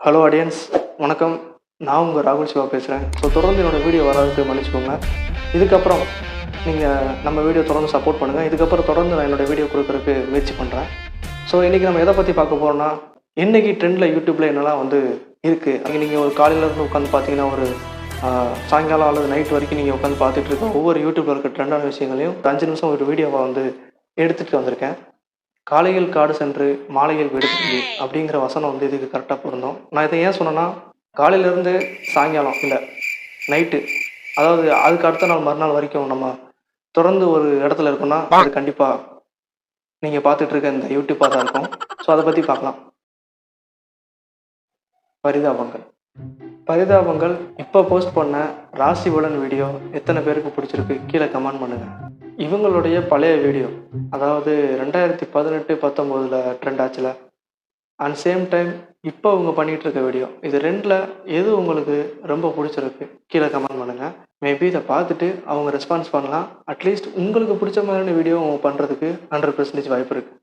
Hello audience, வணக்கம். நான் உங்கள் ராகுல் சிவா பேசுகிறேன். ஸோ தொடர்ந்து என்னோடய வீடியோ வராதுக்கு மன்னிச்சுக்கோங்க. இதுக்கப்புறம் நீங்கள் நம்ம வீடியோ தொடர்ந்து சப்போர்ட் பண்ணுங்கள். இதுக்கப்புறம் தொடர்ந்து நான் என்னோடய வீடியோ கொடுக்குறதுக்கு முயற்சி பண்ணுறேன். ஸோ இன்றைக்கி நம்ம எதை பற்றி பார்க்க போகிறோம்னா, இன்றைக்கி ட்ரெண்டில் யூடியூப்பில் என்னெல்லாம் இருக்குது. அங்கே நீங்கள் ஒரு காலையிலேருந்து உட்காந்து பார்த்தீங்கன்னா ஒரு சாயங்காலம் அல்லது நைட் வரைக்கும் நீங்கள் உட்காந்து பார்த்துட்டு இருக்க ஒவ்வொரு யூடியூப்பில் இருக்க ட்ரெண்டான விஷயங்களையும் 5 நிமிஷம் ஒரு வீடியோவை எடுத்துகிட்டு வந்திருக்கேன். காலையில் காடு சென்று மாலையில் வீடு திரும்பி அப்படிங்கிற வசனம் இதுக்கு கரெக்டாக பொருந்தும். நான் இதை ஏன் சொன்னேன்னா, காலையிலேருந்து சாயங்காலம் இல்லை நைட்டு, அதாவது அதுக்கு அடுத்த நாள் மறுநாள் வரைக்கும் நம்ம தொடர்ந்து ஒரு இடத்துல இருக்கோம்னா அது கண்டிப்பாக நீங்கள் பார்த்துட்டு இருக்க இந்த யூடியூப்பாக தான் இருக்கும். ஸோ அதை பற்றி பார்க்கலாம். பரிதாபங்கள் இப்போ போஸ்ட் பண்ண ராசிபலன் வீடியோ எத்தனை பேருக்கு பிடிச்சிருக்கு கீழே கமெண்ட் பண்ணுங்கள். இவங்களுடைய பழைய வீடியோ, அதாவது 2018-19 ட்ரெண்ட் ஆச்சுல, அண்ட் சேம் டைம் இப்போ அவங்க பண்ணிகிட்டு இருக்க வீடியோ, இது ரெண்டில் எது உங்களுக்கு ரொம்ப பிடிச்சிருக்கு கீழே கமெண்ட் பண்ணுங்கள். மேபி இதை பார்த்துட்டு அவங்க ரெஸ்பான்ஸ் பண்ணலாம். அட்லீஸ்ட் உங்களுக்கு பிடிச்ச மாதிரியான வீடியோ அவங்க பண்ணுறதுக்கு 100% வாய்ப்பு இருக்குது.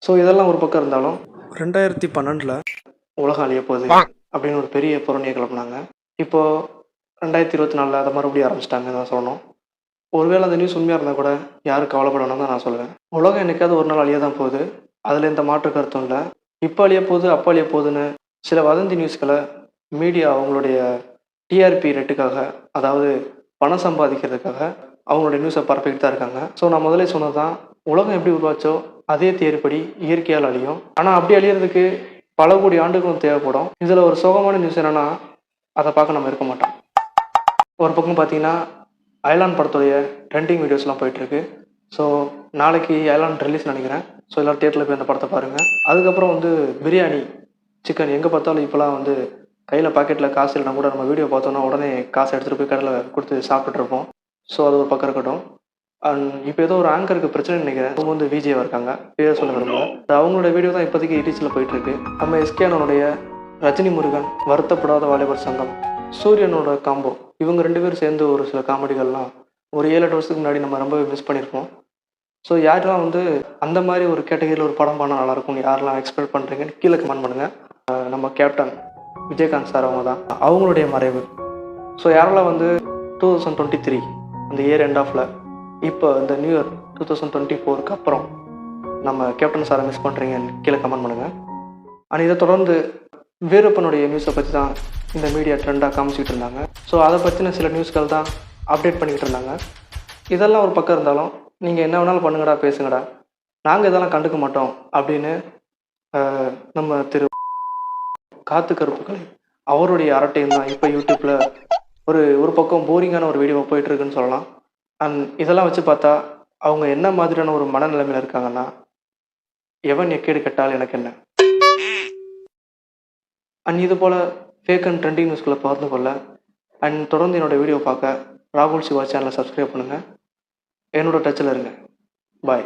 ஸோ இதெல்லாம் ஒரு பக்கம் இருந்தாலும் 2012 உலகம் அழிய போகுது அப்படின்னு ஒரு பெரிய புரணியை கிளப்புனாங்க. இப்போது 2024 அதை மறுபடியும் ஆரம்பிச்சிட்டாங்க தான் சொல்லணும். ஒருவேளை அந்த நியூஸ் உண்மையாக இருந்தால் கூட யாரும் கவலைப்படணும்னு தான் நான் சொல்லுவேன். உலகம் என்றைக்காவது ஒரு நாள் அழிய தான் போகுது, அதில் எந்த மாற்று கருத்தும் இல்லை. இப்போ அழிய போகுது, அப்போ அழிய போகுதுன்னு சில வதந்தி நியூஸ்களை மீடியா அவங்களுடைய டிஆர்பி ரேட்டுக்காக, அதாவது பணம் சம்பாதிக்கிறதுக்காக அவங்களுடைய நியூஸை பரப்பிக்கிட்டு தான் இருக்காங்க. ஸோ நான் முதலே சொன்னது தான், உலகம் எப்படி உருவாச்சோ அதே தேர்ப்படி இயற்கையால் அழியும். ஆனால் அப்படி அழியறதுக்கு பல கோடி ஆண்டுகளும் தேவைப்படும். இதில் ஒரு சோகமான நியூஸ் என்னென்னா, அதை பார்க்க நம்ம இருக்க மாட்டோம். ஒரு பக்கம் பார்த்தீங்கன்னா அயலான் படத்துடைய ட்ரெண்டிங் வீடியோஸ்லாம் போயிட்டுருக்கு. ஸோ நாளைக்கு அயலான் ரிலீஸ் நினைக்கிறேன். ஸோ எல்லோரும் தியேட்டரில் போய் அந்த படத்தை பாருங்கள். அதுக்கப்புறம் பிரியாணி, சிக்கன் எங்கே பார்த்தாலும் இப்போலாம் கையில் பாக்கெட்டில் காசு இல்லைனா கூட நம்ம வீடியோ பார்த்தோன்னா உடனே காசை எடுத்துகிட்டு போய் கடையில் கொடுத்து சாப்பிட்டுருப்போம். ஸோ அது ஒரு பக்கம் இருக்கட்டும். அண்ட் இப்போ ஏதோ ஒரு ஆங்கருக்கு பிரச்சனைன்னு நினைக்கிறேன். அவங்க விஜேவாக இருக்காங்க, பேர் சொல்ல விரும்பல. அவங்களோட வீடியோ தான் இப்போதைக்கு ரீச்சில் போயிட்டுருக்கு. நம்ம எஸ்கேனுடைய ரஜினி முருகன், வருத்தப்படாத வாலிபர் சங்கம், சூரியனோட காம்போ, இவங்க 2 பேரும் சேர்ந்து ஒரு சில காமெடிகள்லாம் ஒரு 7-8 வருஷத்துக்கு முன்னாடி நம்ம ரொம்பவே மிஸ் பண்ணியிருப்போம். ஸோ யாரெல்லாம் அந்த மாதிரி ஒரு கேட்டகரியில் ஒரு படம் பண்ணால் நல்லாயிருக்கும்னு யாரெல்லாம் எக்ஸ்பெக்ட் பண்ணுறீங்கன்னு கீழே கமெண்ட் பண்ணுங்கள். நம்ம கேப்டன் விஜயகாந்த் சார் அவங்க தான், அவங்களுடைய மறைவு. ஸோ யாரெல்லாம் 2023 அந்த இயர் எண்ட் ஆஃபில் இப்போ இந்த நியூ இயர் 2024க்கு அப்புறம் நம்ம கேப்டன் சாரை மிஸ் பண்ணுறீங்கன்னு கீழே கமெண்ட் பண்ணுங்கள். ஆனால் இதை தொடர்ந்து வீரப்பனுடைய நியூஸை பற்றி தான் இந்த மீடியா ட்ரெண்டாக காமிச்சிக்கிட்டு இருந்தாங்க. ஸோ அதை பற்றின சில நியூஸ்கள் தான் அப்டேட் பண்ணிக்கிட்டு இருந்தாங்க. இதெல்லாம் ஒரு பக்கம் இருந்தாலும், நீங்கள் என்ன வேணாலும் பண்ணுங்கடா, பேசுங்கடா, நாங்கள் இதெல்லாம் கண்டுக்க மாட்டோம் அப்படின்னு நம்ம திரு காத்து கருப்புக்கலை அவருடைய அரட்டையும் தான் இப்போ யூடியூப்பில் ஒரு பக்கம் போரிங்கான ஒரு வீடியோ போயிட்டுருக்குன்னு சொல்லலாம். அண்ட் இதெல்லாம் வச்சு பார்த்தா அவங்க என்ன மாதிரியான ஒரு மனநிலைமையில் இருக்காங்கன்னா, எவன் எக்கேடு கெட்டால் எனக்கு என்ன. அண்ட் இது போல் ஃபேக் அண்ட் ட்ரெண்டிங் நியூஸ்களை பகிர்ந்து கொள்ள அண்ட் தொடர்ந்து என்னோடய வீடியோ பார்க்க ராகுல் சிவா சேனலை சப்ஸ்கிரைப் பண்ணுங்கள். என்னோட டச்சில் இருங்க. பாய்.